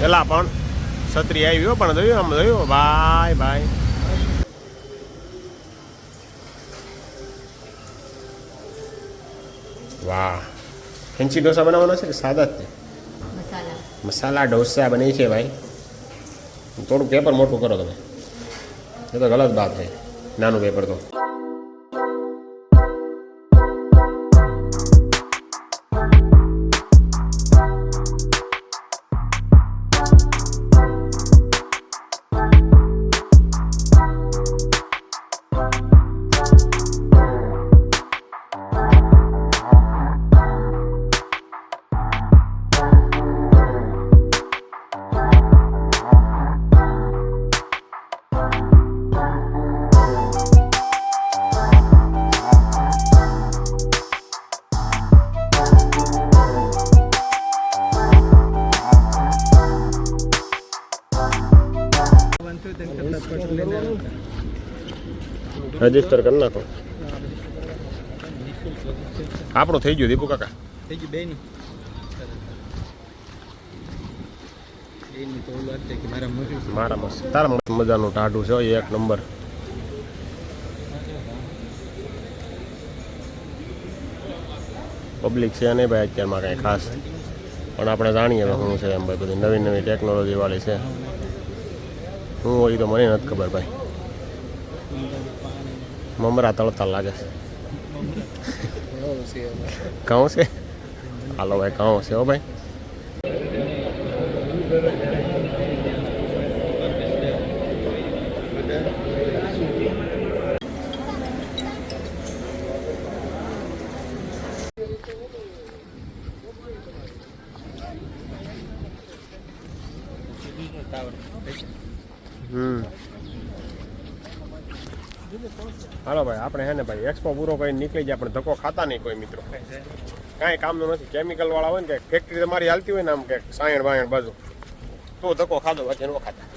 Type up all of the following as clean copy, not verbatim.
પેલા પણ છત્રી આવી પણ જોયું આમ જોયું ભાઈ ભાઈ. વાહ, ફેન્સી ઢોસા બનાવવાના છે કે સાદા જ? મસાલા ઢોસા બને છે ભાઈ. થોડું પેપર મોટું કરો તમે, એ તો ગલત બાત છે, નાનું પેપર તો. રજીસ્ટર કરી નાખો. આપણું થઈ ગયું દીપુ કાકા, થઈ ગયું બેની. મારા મસ્ત તારા મસ્ત મજાનું ટાઢું છે એક નંબર. પબ્લિક છે નહીં ભાઈ અત્યારમાં કાંઈ ખાસ, પણ આપણે જાણીએ શું છે એમ ભાઈ. બધી નવી નવી ટેકનોલોજી વાળી છે. શું હોય તો મને નથી ખબર ભાઈ. મમરા તળતા લાગે છે. ઘઉં છે? હાલો ભાઈ, ઘઉં છે હો ભાઈ. હાલો ભાઈ, આપણે હે ને ભાઈ એક્સપો પૂરો કરીને નીકળી જાય, પણ ધક્કો ખાતા નહીં કોઈ મિત્રો. કાંઈ કામનું નથી. કેમિકલ વાળા હોય ને કે ફેક્ટરી તમારી હાલતી હોય ને આમ કે સાયણ બાયણ બાજુ, તો ધક્કો ખાધો, બાકી ન ખાતા.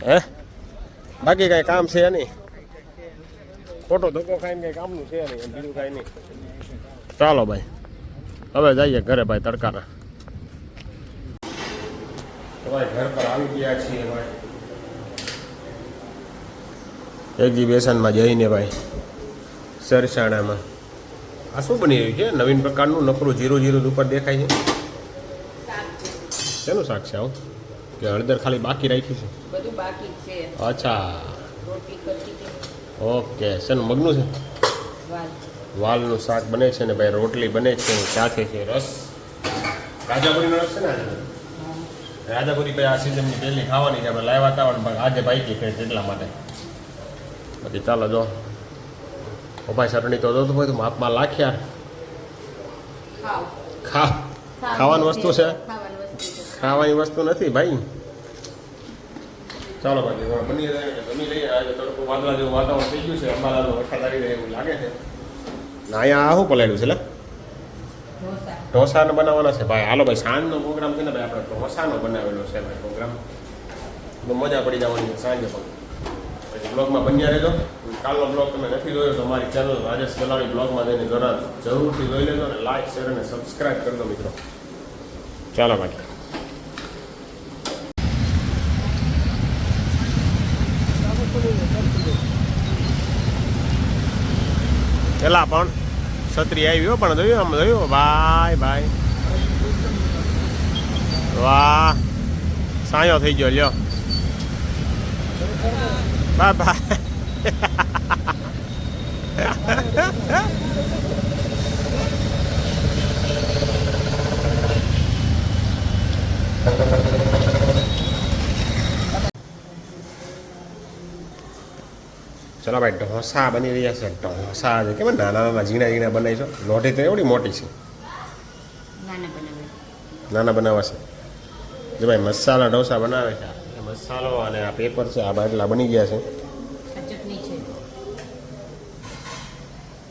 હે બાકી કાંઈ કામ છે નહીં. ખોટો ધક્કો ખાઈને કંઈ કામનું છે નહીં, એમ બીજું કાંઈ નહીં. ચાલો ભાઈ, હવે જઈએ ઘરે ભાઈ તડકાના. ભાઈ ઘર પર આવી ગયા છીએ ભાઈ. એક્ઝિબિશનમાં જઈને ભાઈ સરસાણામાં. આ શું બની રહ્યું છે? નવીન પ્રકારનું નકરું જીરું જીરું ઉપર દેખાય છે. શેનું શાક છે આવું? કે હળદર ખાલી બાકી રાખી છે? બધું બાકી છે. અચ્છા, રોટી કરતી છે. ઓકે. શેનું મગનું છે? વાલનું શાક બને છે ને ભાઈ, રોટલી બને છે, સાથે છે રસ. રાજાપુરીનો રસ છે ને આજે? રાજાપુરી ભાઈ આ સિઝનની પહેલી ખાવાની છે. આપણે લાવ્યા હતા પણ આજે બાઈકી છે એટલા માટે. બાકી ચાલો જો ભાઈ, ચટણી તો જોતું હોય તો માપમાં લાખ્યા. ખાવાની વસ્તુ છે, ખાવાની વસ્તુ નથી ભાઈ. ચાલો બાકી બની જાય જમી લઈએ. આજે તડકો વાદળા જેવું વાતાવરણ થઈ ગયું છે. અંબાલાનો વરસાદ આવી જાય એવું લાગે છે. ના અહીંયા શું પલાળ્યું છે? ઢોસાને બનાવવાના છે ભાઈ. હાલો ભાઈ, સાંજનો પ્રોગ્રામ છે ને ભાઈ, આપણે ઢોસાનો બનાવેલો છે ભાઈ પ્રોગ્રામ. તો મજા પડી જવાની છે સાંજે પણ. પછી બ્લોગમાં બન્યા રહેજો. કાલનો બ્લોગ તમે નથી જોયો તો અમારી ચેનલ રાજેશ ગલાણી બ્લોગમાં જઈને જરૂરથી જોઈ લેજો અને લાઈક શેર અને સબસ્ક્રાઈબ કરી દો મિત્રો. ચાલો બાકી પેલા પણ છત્રી આવી પણ જોયું આમ જોયું ભાઈ ભાઈ. વાહ, સાયો થઈ ગયો લ્યો. Bye bye. ચલો ભાઈ, ઢોસા બની રહ્યા છે. ઢોસા કેમ નાના નાના ઝીણા ઝીણા બનાવી છો? લોઢી તો એવડી મોટી છે. નાના બનાવવા છે જો ભાઈ. મસાલા ઢોસા બનાવે છે. મસાલો અને આ પેપર છે, આ બાટલા બની ગયા છે.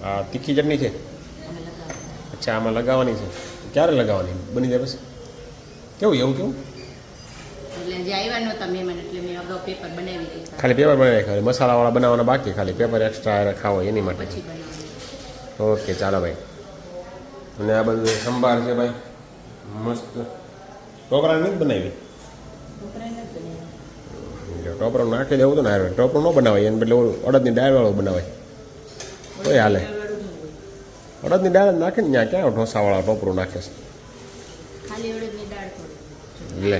આ તીખી ચટણી છે. અચ્છા, આમાં લગાવવાની છે. ક્યારે લગાવવાની? બની જાય પછી કેવું? એવું કેવું? ખાલી પેપર બનાવી ખાલી મસાલાવાળા બનાવવાના બાકી, ખાલી પેપર એક્સ્ટ્રા ખાવો એની માટે. ઓકે ચાલો ભાઈ. અને આ બધું સંભાર છે ભાઈ, મસ્ત. છોકરાને નથી બનાવી? ટોપરું નાખી દેવું હતું ને હારે ટોપરું ન બનાવાય એને બદલે ઓલું અડદની દાળવાળું બનાવાય તોય હાલે અડદની દાળ જ નાખે ને ત્યાં ક્યાં ઢોસાવાળા ટોપરું નાખે છે ખાલી અડદની દાળ થોડી. લે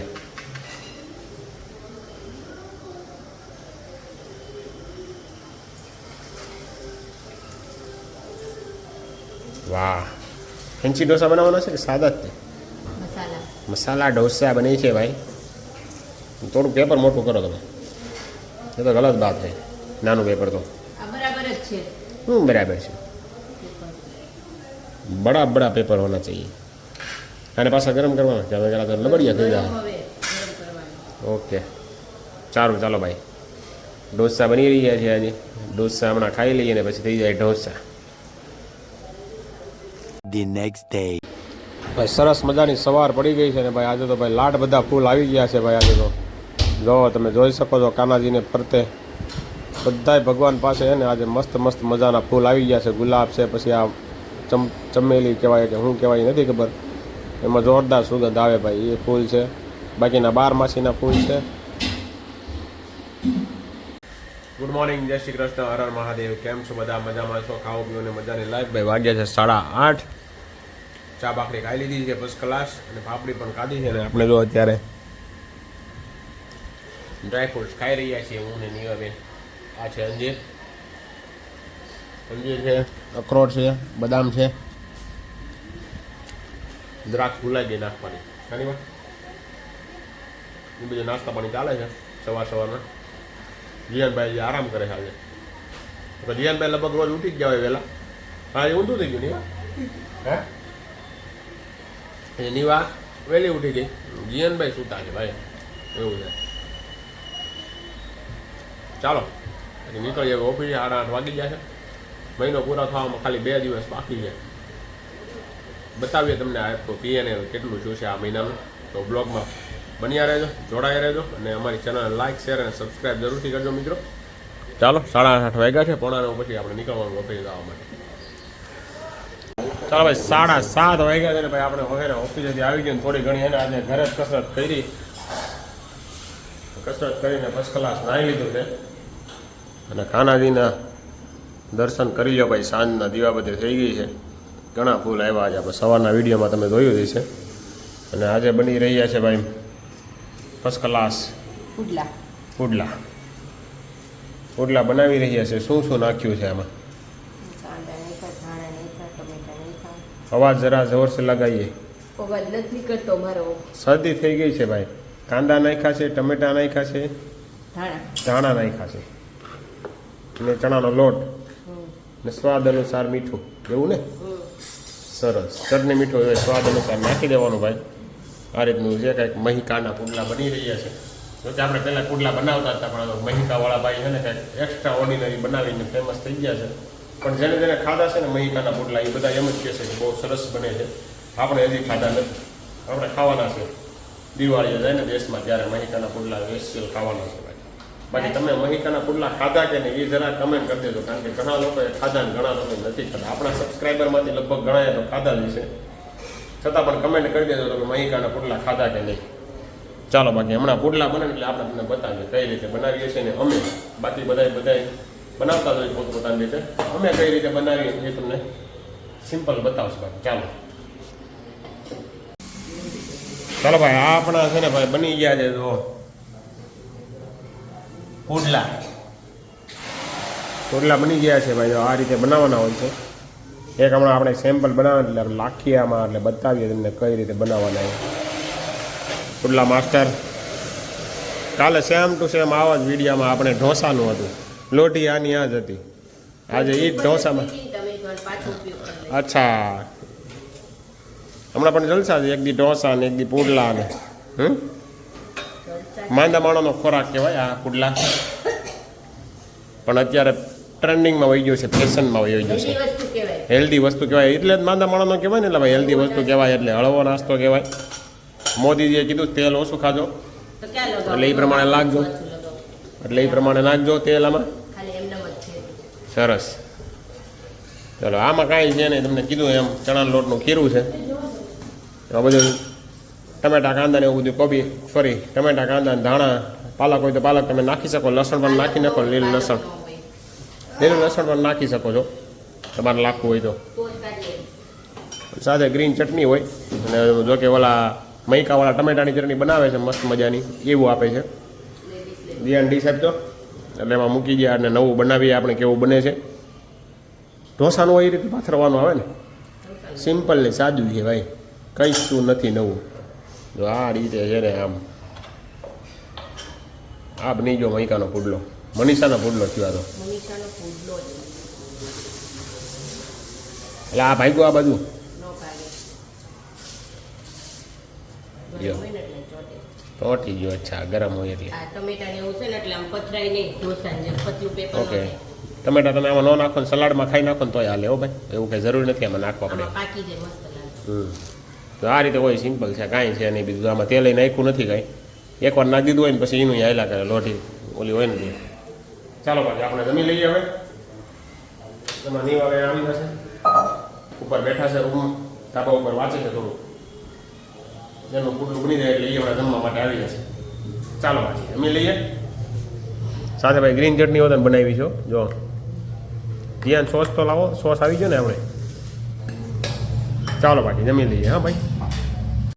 વાહ ફેન્સી ઢોસા બનાવવાના છે કે સાદા જ તે મસાલા. મસાલા ઢોસા બને છે ભાઈ થોડું પેપર મોટું કરો તમે એ તો ગલત બાત છે નાનું પેપર તો આ બરાબર જ છે. બરાબર છે बड़ा बड़ा पेपर होना चाहिए અને પાછા ગરમ કરવાના કે હવે તો લબડિયા થઈ જાય હવે ગરમ કરવાનું. ઓકે સારું ચાલો ભાઈ ઢોસા બની રહ્યા છે આજે ઢોસા હમણાં ખાઈ લઈએ ને પછી થઈ જાય ઢોસા The next day. ભાઈ સરસ મજાની સવાર પડી ગઈ છે ને ભાઈ આજે તો ભાઈ લાટ બધા ફૂલ આવી ગયા છે ભાઈ આજે તો જો તમે જોઈ શકો છો કાનાજીને ફરતે બધાય ભગવાન પાસે છે ને આજે મસ્ત મસ્ત મજાના ફૂલ આવી ગયા છે ગુલાબ છે પછી આ ચમેલી કહેવાય કે શું કહેવાય નથી ખબર એમાં જોરદાર સુગંધ આવે ભાઈ એ ફૂલ છે બાકીના 12 માસીના ફૂલ છે ગુડ મોર્નિંગ જય શ્રી કૃષ્ણ હર હર મહાદેવ કેમ છો બધા મજામાં છો ખાઓ પીઓ ને મજાની લાઈફ ભાઈ વાગ્યા છે 8:30 ચા ભાખરી ખાઈ લીધી છે ફર્સ્ટ ક્લાસ અને પાપડી પણ ખાધી છે ને આપણે જો અત્યારે ડ્રાયફ્રૂટ્સ ખાઈ રહ્યા છીએ હું ને નીવાબેન આ છે અંજીર છે અખરોટ છે બદામ છે દ્રાક્ષ ભૂલાઈ ગઈ નાખવાની ખાલી વાત એ બધું નાસ્તા પાણી ચાલે છે સવારમાં જીયાનભાઈ આરામ કરે છે આજે તો જીયાનભાઈ લગભગ રોજ ઉઠી જ જવાય વહેલા હા એ ઊંધું થઈ ગયું નીવા હે નીવા વહેલી ઉઠી ગઈ જીયાનભાઈ સૂતા છે ભાઈ એવું છે ચાલો પછી નીકળીએ ઓફિસે 8:30 વાગી ગયા છે મહિનો પૂરો થવામાં ખાલી 2 દિવસ બાકી છે બતાવીએ તમને આ તો પીએનએલ કેટલું શું છે આ મહિનાનું તો બ્લોગમાં બન્યા રહેજો જોડાયા રહેજો અને અમારી ચેનલ લાઇક શેર અને સબસ્ક્રાઈબ જરૂરથી કરજો મિત્રો ચાલો 8:30 વાગ્યા છે 8:45 પછી આપણે નીકળવાનું ઓફિસે જવા માટે ચાલો ભાઈ 7:30 વાગ્યા છે ને ભાઈ આપણે હવે ઓફિસેથી આવી ગયું થોડી ઘણી એને આજે ઘરે જ કસરત કરીને ફર્સ્ટ ક્લાસ નાહી લીધું છે અને કાનાજીના દર્શન કરી લો ભાઈ સાંજના દીવાબત્તી થઈ ગઈ છે ઘણા ફૂલ આવ્યા આજે આપણે સવારના વિડીયોમાં તમે જોયું જ છે અને આજે બની રહ્યા છે ભાઈ ફર્સ્ટ ક્લાસ પુડલા બનાવી રહ્યા છે શું શું નાખ્યું છે આમાં કાંદા નાખ્યા, ધાણા નાખ્યા, ટમેટા નાખ્યા. અવાજ જરા જોરથી લગાવીએ અવાજ નથી નીકળતો મારો. શરદી થઈ ગઈ છે ભાઈ કાંદા નાખ્યા છે ટમેટા નાખ્યા છે ધાણા નાખ્યા છે ને ચણાનો લોટ ને સ્વાદ અનુસાર મીઠું એવું ને સરસ ચટણી મીઠું એ સ્વાદ અનુસાર નાખી દેવાનું ભાઈ આ રીતનું છે કંઈક મહિકાના પુડલા બની રહ્યા છે જોકે આપણે પહેલાં પુડલા બનાવતા હતા પણ મહિકાવાળા ભાઈ છે ને કંઈક એક્સ્ટ્રા ઓર્ડિનરી બનાવીને ફેમસ થઈ ગયા છે પણ જેને જેને ખાધા છે ને મહિકાના પુડલા એ બધા એમ જ કહે છે કે બહુ સરસ બને છે આપણે હજી ખાધા નથી આપણે ખાવાના છે દિવાળીએ જાય ને દેશમાં ત્યારે મહિકાના પુડલા સ્પેશિયલ ખાવાના છે ભાઈ બાકી તમે મહિકાના પુડલા ખાધા કે નહીં એ જરા કમેન્ટ કરી દેજો કારણ કે ઘણા લોકોએ ખાધા ને ઘણા લોકોએ નથી ખાધા આપણા સબસ્ક્રાઈબરમાંથી લગભગ ઘણાએ તો ખાધા જ છે છતાં પણ કમેન્ટ કરી દેજો તમે મહિકાના પુડલા ખાધા કે નહીં ચાલો બાકી હમણાં પુડલા બને એટલે આપણે તમને બતાવીએ કઈ રીતે બનાવીએ છીએ ને અમે બાકી બધાય બનાવતા જ હોય પોતપોતાની રીતે અમે કઈ રીતે બનાવીએ એ તમને સિમ્પલ બતાવશું બાકી ચાલો ભાઈ આ આપણા છે ને ભાઈ બની ગયા છે જો પુડલા બની ગયા છે ભાઈ આ રીતે બનાવવાના હોય છે એક હમણાં આપણે સેમ્પલ બનાવવા એટલે લાખીએ આમાં એટલે બતાવીએ તમને કઈ રીતે બનાવવાના છે પુડલા માસ્ટર કાલે સેમ ટુ સેમ આવા જ વિડીયામાં આપણે ઢોસાનું હતું લોટી આની આ જ હતી આજે એ જ ઢોસામાં અચ્છા હમણાં પણ જલસા છે એક દી ઢોસા ને એક દી પુડલા ને માંદા માણસનો ખોરાક કહેવાય આ પુડલા પણ અત્યારે ટ્રેન્ડિંગમાં વહી ગયું છે ફેશનમાં વહી ગયું છે હેલ્ધી વસ્તુ કહેવાય એટલે જ માંદા માણસનો કહેવાય ને એટલે ભાઈ હેલ્ધી વસ્તુ કહેવાય એટલે હળવો નાસ્તો કહેવાય મોદીજીએ કીધું તેલ ઓછું ખાજો એટલે એ પ્રમાણે નાખજો તેલ આમાં સરસ ચલો આમાં કાંઈ છે નહીં તમને કીધું એમ ચણાના લોટનું ખીરું છે એમાં બધું ટમેટા કાંદા ને એવું બધું કોબી સોરી ટમેટા કાંદા ને ધાણા પાલક હોય તો પાલક તમે નાખી શકો લસણ પણ નાખી નાખો લીલું લસણ પણ નાખી શકો છો તમારે નાખવું હોય તો સાથે ગ્રીન ચટણી હોય અને જો કે ઓલા મૈકાવાળા ટમેટાની ચટણી બનાવે છે મસ્ત મજાની એવું આપે છે દિયાન ડી સાહેબ તો એટલે એમાં મૂકી ગયા અને નવું બનાવીએ આપણે કેવું બને છે ઢોસાનું એ રીતે પાથરવાનું આવે ને સિમ્પલ ને સાદું છે ભાઈ કંઈ શું નથી નવું જો આ રીતે છે ને આમ આ બની ગયો મૈકાનો પુડલો મનીષાનો પુડલો થયો આ તો મનીષાનો પુડલો જ એટલે આ ભાગ્યો આ બાજુ નો ભાગે જો. ગરમ હોય ને એટલે ચોટે. તોટી ગયો અચ્છા ગરમ હોય એટલે આ ટમેટા ને એવું છે ને એટલે આમ પથરાય નહીં ઢોસાની જેમ પતલું પેપર ઓકે ટમેટા તમે આમાં ન નાખો ને સલાડમાં ખાઈ નાખો ને તોય હાલે હો ભાઈ એવું કંઈ જરૂર નથી આમાં નાખવા પડે આમાં પાકી જાય મસ્ત લાગે. તો આ રીતે હોય સિમ્પલ છે કાંઈ છે નહીં બીજું આમાં તેલ નાખ્યું નથી કાંઈ એકવાર નાખી દીધું હોય ને પછી એનું હાયલા કરે લોટી ઓલી હોય ને તે. ચાલો ભાઈ આપણે જમી લઈએ હવે એમાં નીવા હવે આવી જશે ઉપર બેઠા છે રૂમ ધાબા ઉપર વાંચે છે થોડું જેનું પુટલું બની જાય એટલે એ હમણાં જમવા માટે આવી જશે ચાલો ભાઈ જમી લઈએ સાથે ભાઈ ગ્રીન ચટણી હોત બનાવી છો જો ધ્યાન સોસ તો લાવો સોસ આવી ગયો ને આપણે ચાલો બાકી જમી લઈએ હા ભાઈ